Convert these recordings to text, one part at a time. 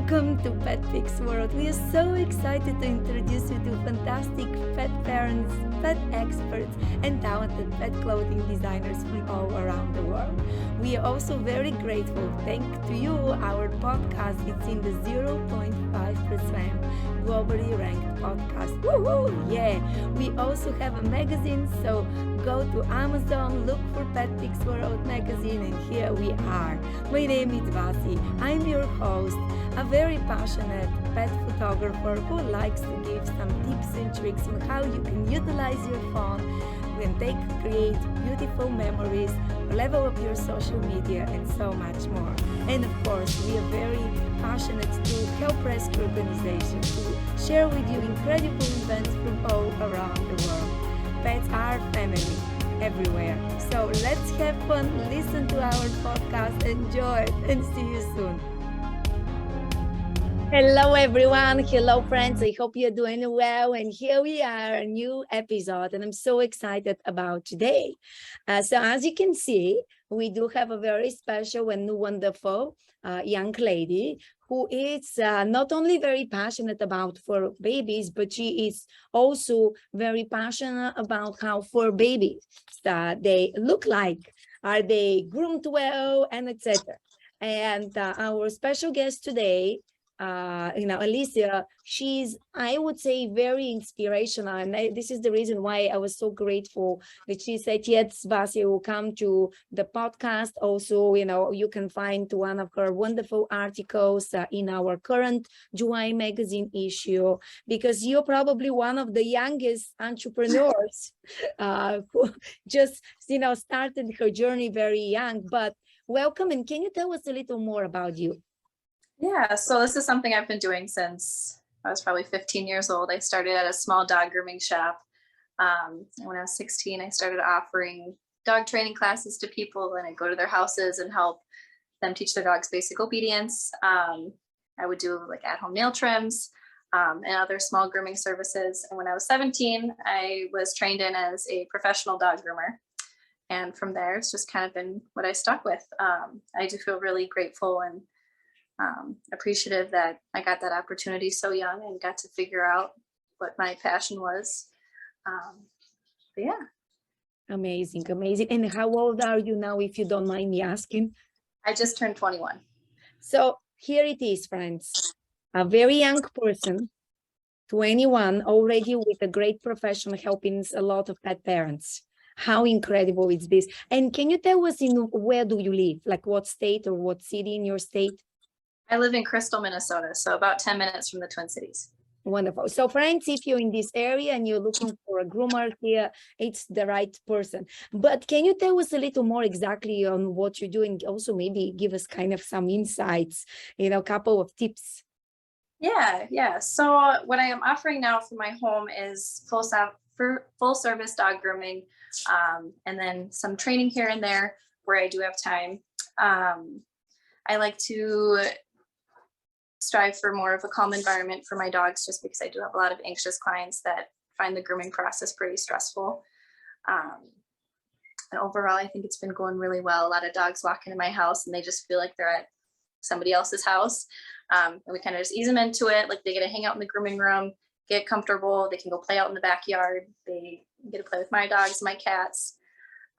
Welcome to PetPIX World. We are so excited to introduce you to fantastic pet parents, pet experts, and talented pet clothing designers from all around the world. We are also very grateful. Thanks to you, our podcast is in the 0.5% globally ranked podcast. Woohoo! Yeah! We also have a magazine, so go to Amazon, look for PetPIX World magazine, and here we are. My name is Vasi. I'm your host, a very passionate pet photographer who likes to give some tips and tricks on how you can utilize your phone and create beautiful memories, level up your social media, and so much more. And of course, we are very passionate to help rescue organizations to share with you incredible events from all around the world. Pets are family everywhere. So let's have fun, listen to our podcast, enjoy it, and see you soon. Hello everyone, hello friends, I hope you're doing well, and here we are, a new episode, and I'm so excited about today. So as you can see, we do have a very special and wonderful young lady who is not only very passionate about fur babies, but she is also very passionate about how fur babies they look like, are they groomed well, and etc. And our special guest today, Alyssa, she's, I would say, very inspirational. And this is the reason why I was so grateful that she said, yes, Vasi will come to the podcast. Also, you can find one of her wonderful articles in our current July magazine issue, because you're probably one of the youngest entrepreneurs who just, started her journey very young. But welcome, and can you tell us a little more about you? Yeah, so this is something I've been doing since I was probably 15 years old. I started at a small dog grooming shop. When I was 16, I started offering dog training classes to people, and I'd go to their houses and help them teach their dogs basic obedience. I would do like at-home nail trims and other small grooming services. And when I was 17, I was trained in as a professional dog groomer. And from there, it's just kind of been what I stuck with. I do feel really grateful and appreciative that I got that opportunity so young and got to figure out what my passion was. But yeah. Amazing. And how old are you now, if you don't mind me asking? I just turned 21. So here it is, friends. A very young person, 21, already with a great profession, helping a lot of pet parents. How incredible is this? And can you tell us where do you live? Like what state or what city in your state? I live in Crystal, Minnesota, so about 10 minutes from the Twin Cities. Wonderful. So friends, if you're in this area and you're looking for a groomer here, it's the right person. But can you tell us a little more exactly on what you're doing? Also, maybe give us kind of some insights, a couple of tips. Yeah. So what I am offering now for my home is full service dog grooming, and then some training here and there where I do have time. I like to strive for more of a calm environment for my dogs, just because I do have a lot of anxious clients that find the grooming process pretty stressful. And overall, I think it's been going really well. A lot of dogs walk into my house and they just feel like they're at somebody else's house. And we kind of just ease them into it. Like they get to hang out in the grooming room, get comfortable. They can go play out in the backyard. They get to play with my dogs, my cats.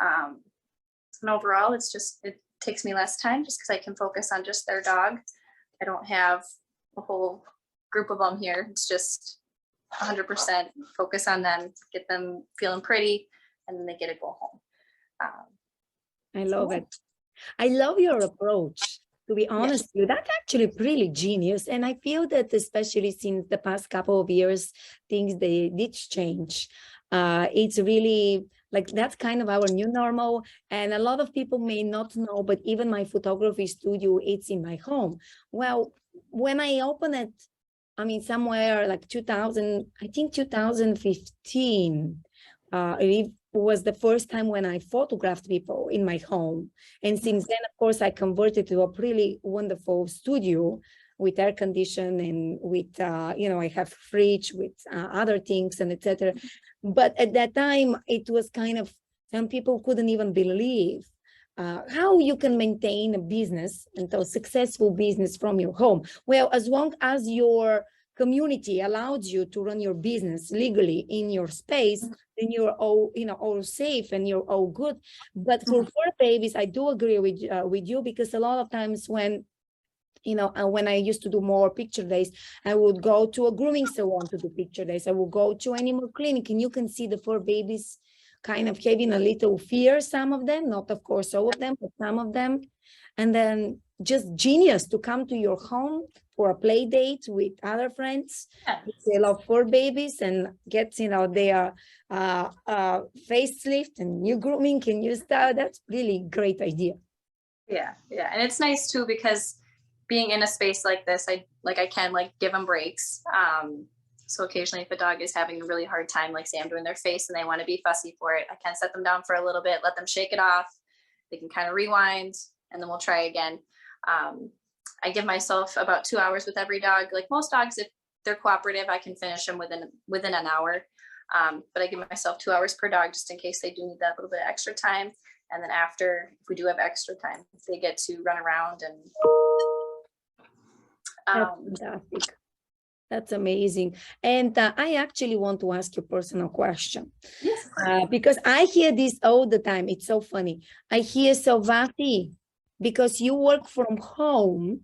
And overall, it takes me less time just because I can focus on just their dog. I don't have a whole group of them here. It's just 100% focus on them, get them feeling pretty, and then they get to go home. I love it. I love your approach. To be honest with you, that's actually really genius. And I feel that especially since the past couple of years, things they did change. It's really like that's kind of our new normal. And a lot of people may not know, but even my photography studio, it's in my home. Well, when I opened it, somewhere like 2015, it was the first time when I photographed people in my home. And since then, of course, I converted to a really wonderful studio with air condition and with, I have fridge with other things and etc. But at that time, it was kind of, some people couldn't even believe how you can maintain a business and a successful business from your home. Well, as long as your community allows you to run your business legally in your space, then you're all, all safe and you're all good. But for fur babies, I do agree with you, because a lot of times when when I used to do more picture days, I would go to a grooming salon to do picture days. I would go to animal clinic, and you can see the fur babies kind of having a little fear, some of them, not of course all of them, but some of them. And then just genius to come to your home for a play date with other friends. Yes. They love fur babies and get, their facelift and new grooming and new style. That's really great idea. Yeah. And it's nice too, because being in a space like this, I can give them breaks. So occasionally if a dog is having a really hard time, like say I'm doing their face and they want to be fussy for it, I can set them down for a little bit, let them shake it off. They can kind of rewind, and then we'll try again. I give myself about 2 hours with every dog. Like most dogs, if they're cooperative, I can finish them within an hour. But I give myself 2 hours per dog, just in case they do need that little bit of extra time. And then after, if we do have extra time, they get to run around and That's fantastic. That's amazing. And I actually want to ask you a personal question. Yes. Because I hear this all the time. It's so funny. I hear, so Vati, because you work from home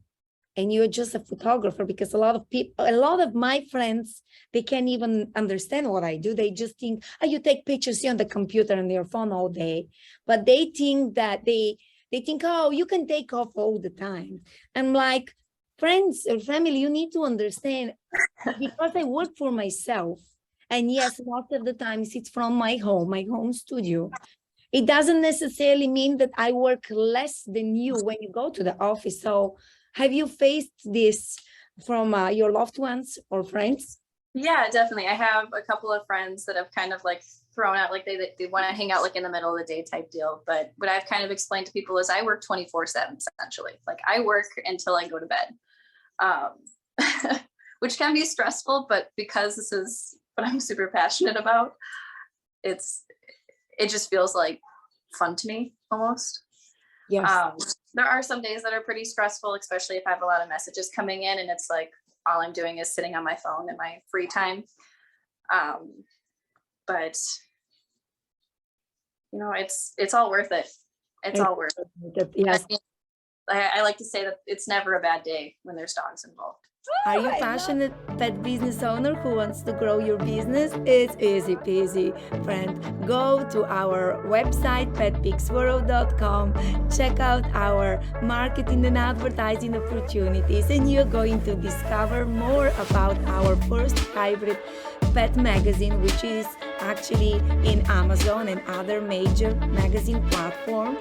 and you're just a photographer, because a lot of my friends, they can't even understand what I do. They just think, oh, you take pictures on the computer and your phone all day. But they think that they think, oh, you can take off all the time. I'm like, friends or family, you need to understand, because I work for myself, and yes, most of the times it's from my home studio. It doesn't necessarily mean that I work less than you when you go to the office. So have you faced this from your loved ones or friends? Yeah, definitely. I have a couple of friends that have kind of thrown out, they want to hang out in the middle of the day type deal. But what I've kind of explained to people is I work 24/7 essentially. I work until I go to bed, which can be stressful, but because this is what I'm super passionate about, it just feels like fun to me almost. Yes. There are some days that are pretty stressful, especially if I have a lot of messages coming in and it's all I'm doing is sitting on my phone in my free time. But it's all worth it. It's all worth it. Yes. I like to say that it's never a bad day when there's dogs involved. Are you a passionate pet business owner who wants to grow your business? It's easy peasy, friend. Go to our website, petpixworld.com, check out our marketing and advertising opportunities, and you're going to discover more about our first hybrid pet magazine, which is actually in Amazon and other major magazine platforms.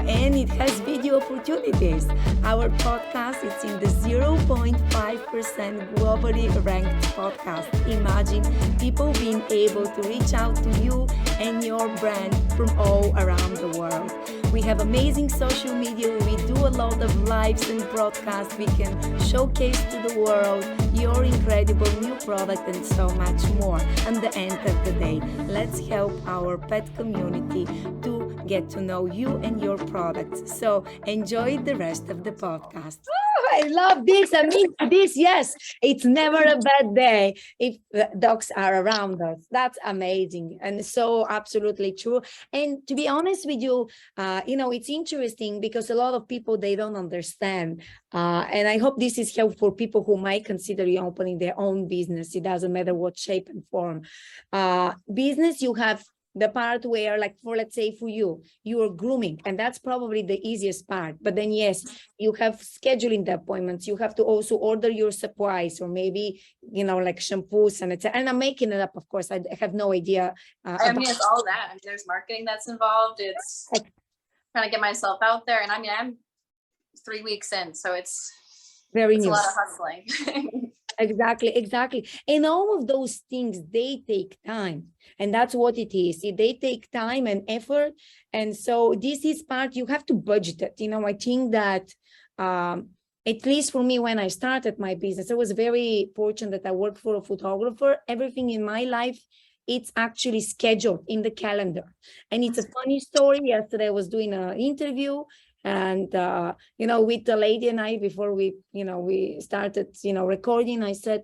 And it has video opportunities. Our podcast is in the 0.5% globally ranked podcast. Imagine people being able to reach out to you and your brand from all around the world. We have amazing social media. We do a lot of lives and broadcasts. We can showcase to the world your incredible new product and so much more. At the end of the day, let's help our pet community to get to know you and your products. So enjoy the rest of the podcast. Oh, I love this. I mean, yes, it's never a bad day if the dogs are around us. That's amazing and so absolutely true. And to be honest with you, it's interesting because a lot of people, they don't understand. And I hope this is helpful for people who might consider opening their own business. It doesn't matter what shape and form. Business, you have the part where, let's say for you are grooming, and that's probably the easiest part. But then, yes, you have scheduling the appointments. You have to also order your supplies, or maybe, shampoos and etc. And I'm making it up, of course. I have no idea. It's all that. There's marketing that's involved. It's trying to get myself out there. And I'm 3 weeks in, so it's a lot of hustling. Exactly. And all of those things, they take time. And that's what it is. They take time and effort. And so this is part, you have to budget it. I think that at least for me, when I started my business, I was very fortunate that I worked for a photographer. Everything in my life it's actually scheduled in the calendar. And it's a funny story. Yesterday I was doing an interview, and with the lady and I, before we started recording, I said,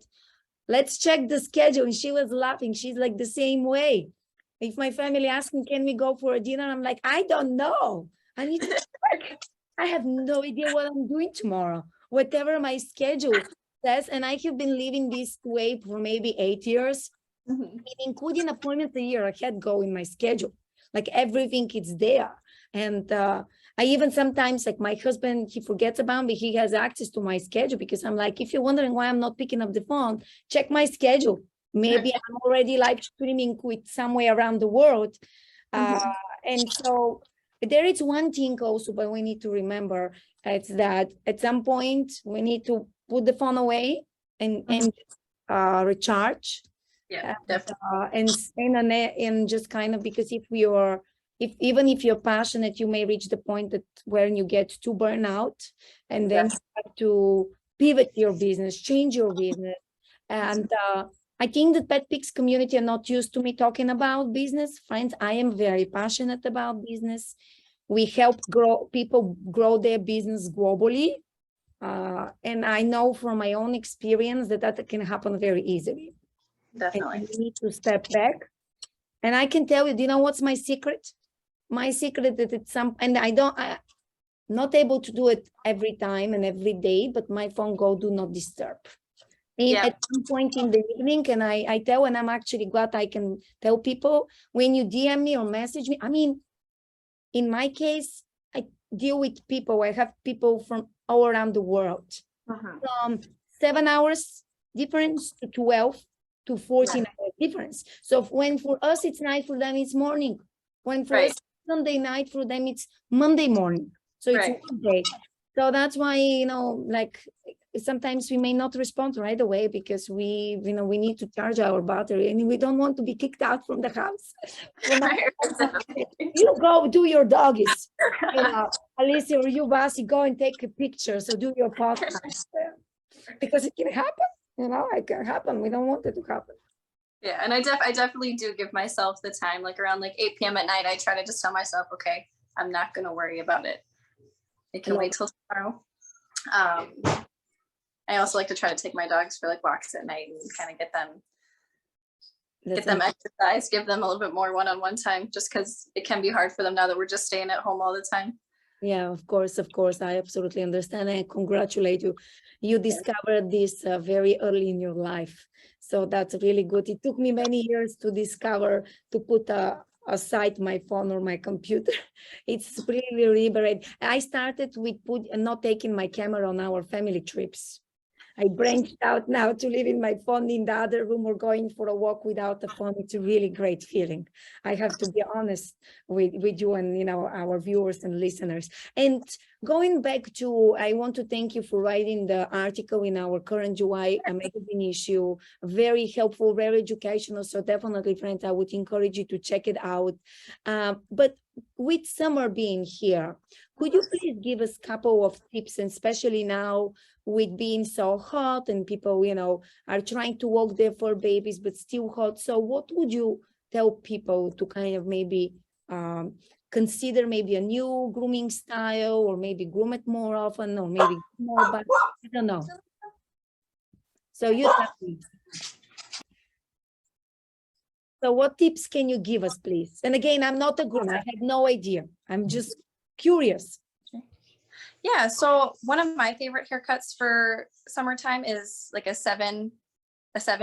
let's check the schedule. And she was laughing. She's like the same way. If my family asks me, can we go for a dinner? I'm like, I don't know. I need to check. I have no idea what I'm doing tomorrow. Whatever my schedule says, and I have been living this way for maybe 8 years, including appointments a year ahead go in my schedule. Like everything is there. And I even sometimes, like my husband, he forgets about me. He has access to my schedule, because I'm like, if you're wondering why I'm not picking up the phone, check my schedule. Maybe I'm already live streaming with somewhere around the world. And so there is one thing also, but we need to remember, it's that at some point we need to put the phone away and recharge. Yeah, definitely. And just kind of, because even if you're passionate, you may reach the point that when you get too burnout, and then you have to pivot your business, change your business. And I think that PetPIX community are not used to me talking about business. Friends, I am very passionate about business. We help people grow their business globally. And I know from my own experience that can happen very easily. Definitely. And you need to step back. And I can tell you, do you know what's my secret? My secret that and I'm not able to do it every time and every day, but my phone go do not disturb. At some point in the evening, and I tell, and I'm actually glad I can tell people, when you DM me or message me, I mean, in my case, I deal with people. I have people from all around the world, from 7 hours difference to 12 to 14 hours difference. So when for us it's night, for them it's morning. When for us Sunday night, for them it's Monday morning. So it's one day. So that's why, like sometimes we may not respond right away, because we need to charge our battery, and we don't want to be kicked out from the house. You go do your doggies, Alyssa, or you, Basi, go and take a picture. So do your podcast, because it can happen. It can happen. We don't want it to happen. Yeah, and I definitely do give myself the time, like around like 8 p.m. at night. I try to just tell myself, okay, I'm not going to worry about it. It can wait till tomorrow. I also like to try to take my dogs for like walks at night and kind of get them exercise, give them a little bit more one-on-one time, just because it can be hard for them now that we're just staying at home all the time. Yeah, of course. I absolutely understand, and I congratulate you. You discovered this very early in your life. So that's really good. It took me many years to discover, to put aside my phone or my computer. It's really liberating. I started with not taking my camera on our family trips. I branched out now to leaving my phone in the other room or going for a walk without the phone. It's a really great feeling. I have to be honest with you and our viewers and listeners. And going back to, I want to thank you for writing the article in our Current UI magazine issue. Very helpful, very educational. So definitely, friends, I would encourage you to check it out. But with summer being here, could you please give us a couple of tips, and especially now with being so hot and people, are trying to walk their fur babies, but still hot. So what would you tell people to kind of maybe consider maybe a new grooming style, or maybe groom it more often, or maybe more, but I don't know. So you tell me. So what tips can you give us, please? And again, I'm not a groomer. I have no idea. I'm just curious. Yeah, so one of my favorite haircuts for summertime is like a seven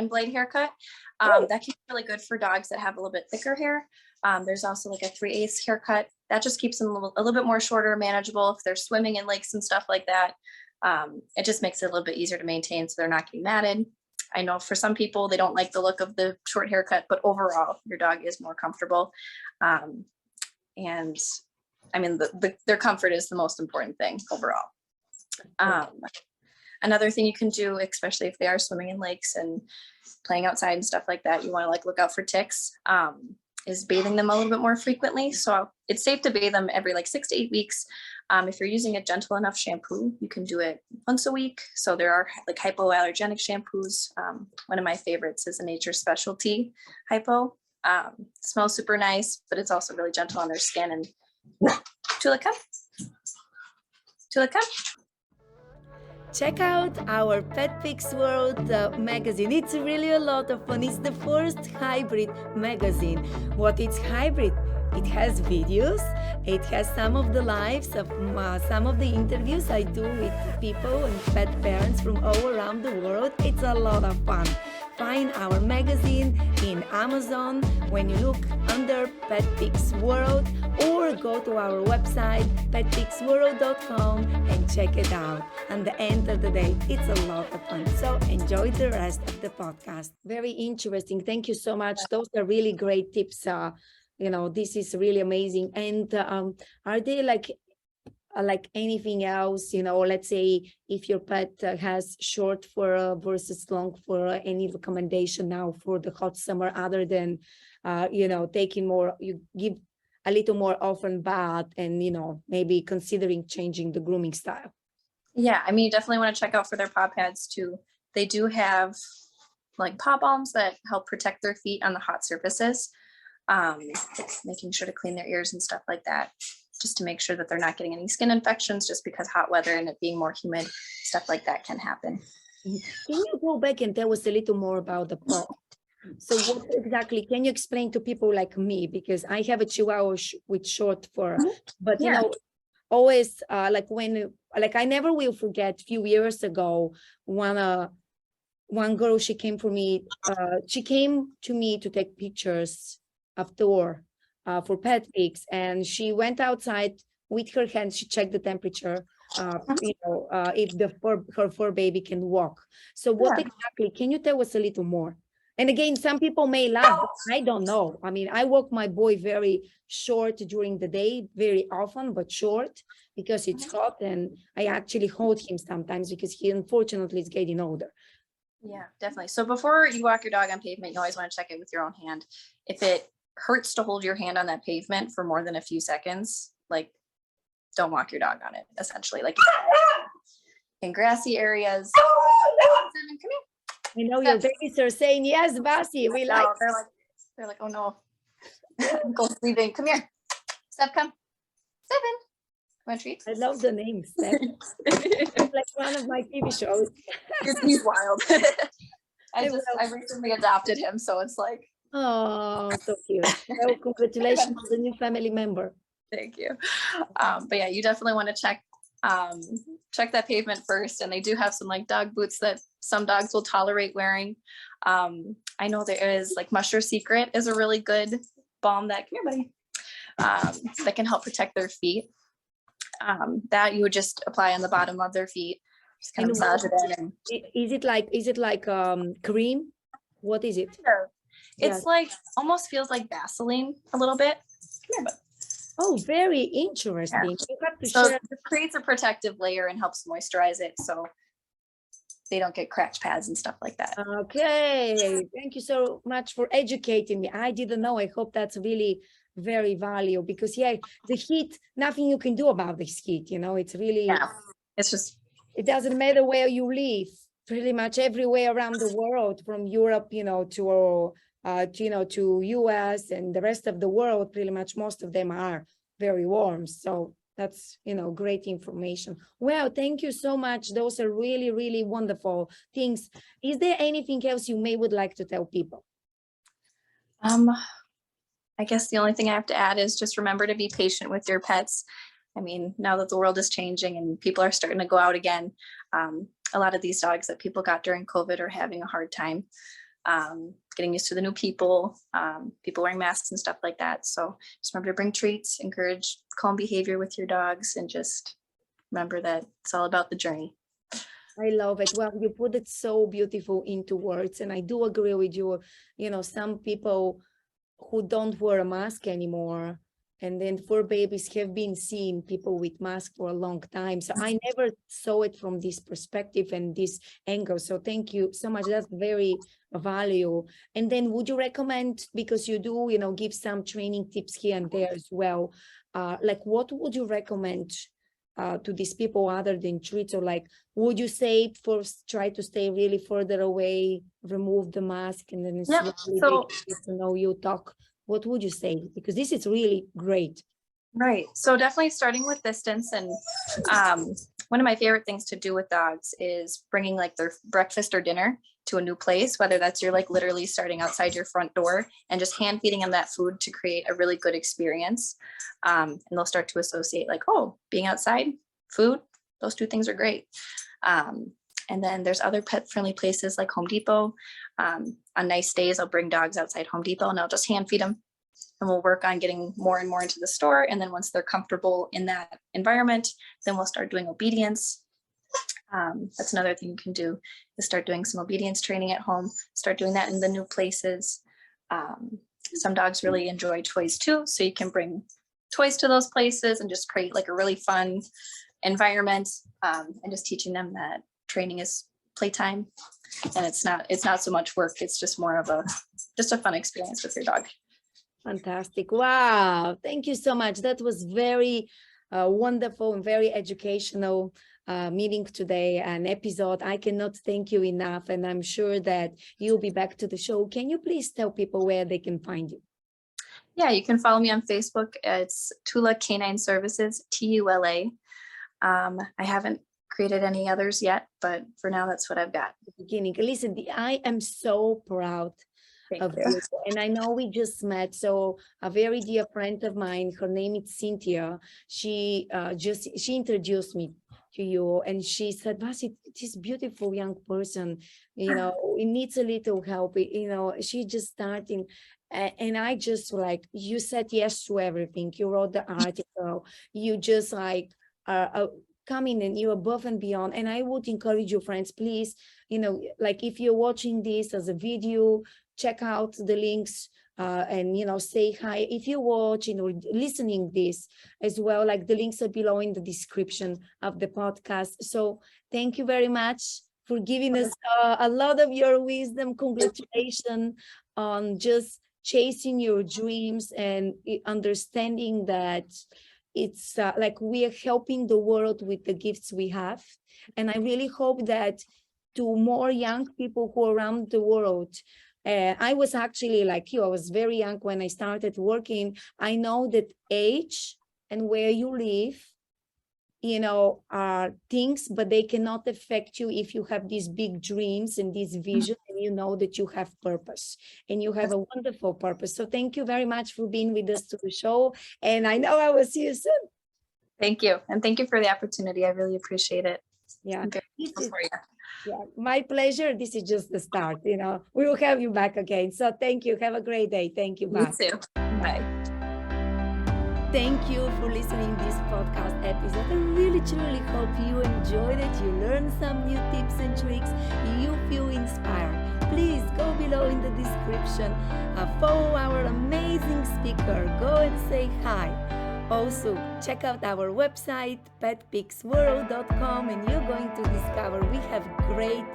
blade haircut. That can be really good for dogs that have a little bit thicker hair. There's also like a 3/8 haircut that just keeps them a little bit more shorter, manageable if they're swimming in lakes and stuff like that. It just makes it a little bit easier to maintain, so they're not getting matted. I know for some people they don't like the look of the short haircut, but overall your dog is more comfortable. And I mean, their comfort is the most important thing overall. Another thing you can do, especially if they are swimming in lakes and playing outside and stuff like that, you want to like look out for ticks, is bathing them a little bit more frequently. So it's safe to bathe them every like 6 to 8 weeks. If you're using a gentle enough shampoo, you can do it once a week. So there are like hypoallergenic shampoos. One of my favorites is a Nature Specialty Hypo. Smells super nice, but it's also really gentle on their skin. And Tula, come. Tula, come. Check out our PetPIX World magazine. It's really a lot of fun. It's the first hybrid magazine. What is hybrid? It has videos. It has some of the lives of some of the interviews I do with people and pet parents from all around the world. It's a lot of fun. Find our magazine in Amazon when you look under PetPIX World, or go to our website petpixworld.com and check it out. At the end of the day, it's a lot of fun. So enjoy the rest of the podcast. Very interesting. Thank you so much. Those are really great tips. This is really amazing. And are they like anything else, let's say if your pet has short fur versus long fur, any recommendation now for the hot summer other than, taking more, you give a little more often bath and, maybe considering changing the grooming style? Yeah, I mean, you definitely want to check out for their paw pads too. They do have like paw balms that help protect their feet on the hot surfaces, making sure to clean their ears and stuff like that, just to make sure that they're not getting any skin infections, just because hot weather and it being more humid, stuff like that can happen. Can you go back and tell us a little more about the paw? So what exactly, can you explain to people like me, because I have a Chihuahua with short fur, but always I never will forget a few years ago one girl, she came to me to take pictures of Thor for PetPIX, and she went outside with her hands. She checked the temperature, if her fur baby can walk. So what exactly, can you tell us a little more? And again, some people may laugh, but I don't know. I mean, I walk my boy very short during the day, very often, but short, because it's hot, and I actually hold him sometimes because he unfortunately is getting older. Yeah, definitely. So before you walk your dog on pavement, you always want to check it with your own hand. If it hurts to hold your hand on that pavement for more than a few seconds, like, don't walk your dog on it, essentially. Like in grassy areas. Come here. I know your babies are saying, yes, Basi, we like. They're like, oh no. Go sleeping. Come here. Steph, come. Seven. Want treats? I love the name, Steph. It's like one of my TV shows. He's wild. I recently adopted him, so it's like. Oh, so cute. So congratulations on the new family member. Thank you. But yeah, you definitely want to check that pavement first. And they do have some like dog boots that some dogs will tolerate wearing. I know there is like Musher Secret is a really good balm that, come here, buddy, that can help protect their feet. That you would just apply on the bottom of their feet. Just kind of massage it in. Is it like cream? What is it? It's like almost feels like Vaseline a little bit. Come here, bud. Oh, very interesting. Yeah. You have to so share. it creates a protective layer and helps moisturize it so they don't get cracked pads and stuff like that. Okay, thank you so much for educating me. I didn't know. I hope that's really very valuable, because the heat, nothing you can do about this heat, it's really, it's just, it doesn't matter where you live, pretty much everywhere around the world, from Europe, to US and the rest of the world, pretty much most of them are very warm. So that's, great information. Well, thank you so much. Those are really, really wonderful things. Is there anything else you would like to tell people? I guess the only thing I have to add is just remember to be patient with your pets. I mean, now that the world is changing and people are starting to go out again, a lot of these dogs that people got during COVID are having a hard time getting used to the new people, people wearing masks and stuff like that. So just remember to bring treats, encourage calm behavior with your dogs, and just remember that it's all about the journey. I love it. Well, you put it so beautiful into words, and I do agree with you. Some people who don't wear a mask anymore, and then fur babies have been seeing people with masks for a long time. So I never saw it from this perspective and this angle. So thank you so much. That's very valuable. And then would you recommend, because you do, give some training tips here and there as well, like what would you recommend to these people other than treats, or like, would you say try to stay really further away, remove the mask, and then Yeah. slowly So they get to know you, talk? What would you say? Because this is really great. right. So definitely starting with distance. And one of my favorite things to do with dogs is bringing like their breakfast or dinner to a new place, whether that's you're like literally starting outside your front door and just hand feeding them that food to create a really good experience. And they'll start to associate like, oh, being outside, food, those two things are great. And then there's other pet friendly places like Home Depot. On nice days, I'll bring dogs outside Home Depot and I'll just hand feed them. And we'll work on getting more and more into the store. And then once they're comfortable in that environment, then we'll start doing obedience. That's another thing you can do, is start doing some obedience training at home, start doing that in the new places. Some dogs really enjoy toys too. So you can bring toys to those places and just create like a really fun environment, and just teaching them that training is playtime. And it's not so much work. It's just more of just a fun experience with your dog. Fantastic. Wow. Thank you so much. That was very wonderful and very educational meeting today, an episode. I cannot thank you enough. And I'm sure that you'll be back to the show. Can you please tell people where they can find you? Yeah, you can follow me on Facebook. It's Tula Canine Services, TULA. I haven't created any others yet, but for now, that's what I've got. Beginning. Listen, I am so proud of you. And I know we just met. So a very dear friend of mine, her name is Cynthia. She introduced me to you, and she said, Vasi, this beautiful young person, you know, it needs a little help. You know, she's just starting. And I just like, you said yes to everything. You wrote the article. You just like coming and you're above and beyond. And I would encourage you, friends, please, you know, like if you're watching this as a video, check out the links and, you know, say hi. If you're watching or listening this as well, like the links are below in the description of the podcast. So thank you very much for giving us a lot of your wisdom. Congratulations on just chasing your dreams and understanding that it's like we are helping the world with the gifts we have. And I really hope that to more young people who are around the world, I was actually like you, I was very young when I started working. I know that age and where you live, you know, are things, but they cannot affect you if you have these big dreams and this vision, and you know that you have purpose and you have a wonderful purpose. So thank you very much for being with us to the show. And I know I will see you soon. Thank you. And thank you for the opportunity. I really appreciate it. Yeah. For you. Yeah, my pleasure. This is just the start. You know, we will have you back again. So thank you. Have a great day. Thank you. Bye. You too. Bye. Thank you for listening to this podcast episode. I really truly hope you enjoyed it. You learned some new tips and tricks. You feel inspired. Please go below in the description. Follow our amazing speaker. Go and say hi. Also, check out our website, petpixworld.com, and you're going to discover we have great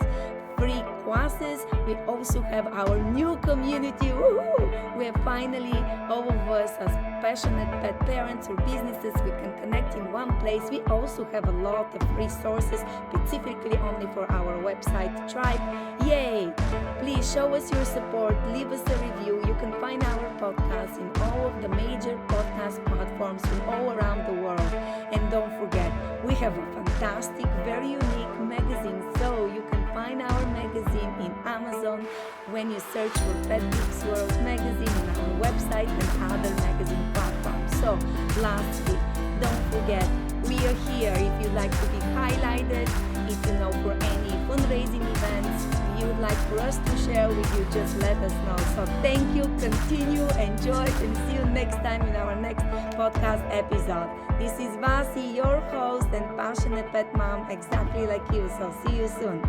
free classes. We also have our new community. Woohoo! We are finally, all of us as passionate pet parents or businesses, we can connect in one place. We also have a lot of resources specifically only for our website tribe. Yay! Please show us your support, leave us a review. You can find our podcast in all of the major podcast platforms from all around the world. And don't forget, we have a fantastic, very unique magazine, so you can find our magazine in Amazon when you search for PetPIX World magazine on our website and other magazine platforms. So lastly, don't forget, we are here if you'd like to be highlighted, if you know for any fundraising events you would like for us to share with you, just let us know. So thank you, continue, enjoy, and see you next time in our next podcast episode. This is Vasi, your host and passionate pet mom, exactly like you. So see you soon.